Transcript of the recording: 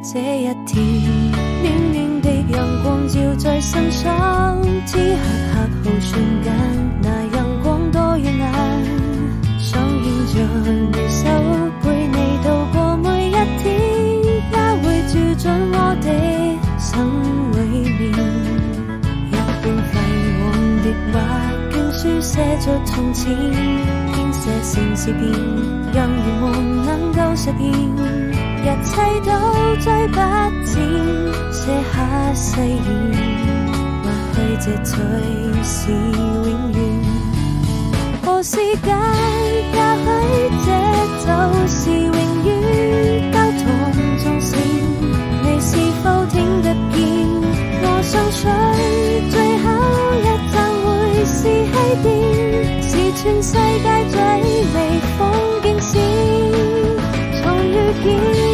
這一天，暖暖的陽光照在身上，此刻刻好瞬間，那陽光多耀眼，想牽着你手陪你度過每一天，也會照進我的心裏面。一本廢往的畫經書寫着從前，編寫成詩篇，讓願望能夠實現。一切都追不剪，寫下誓言，或許這才是永遠。和時間，也許這就是永遠。交談縱線，你是否聽得見？我相信最後一站會是起點，是全世界最美風景線，從遇見。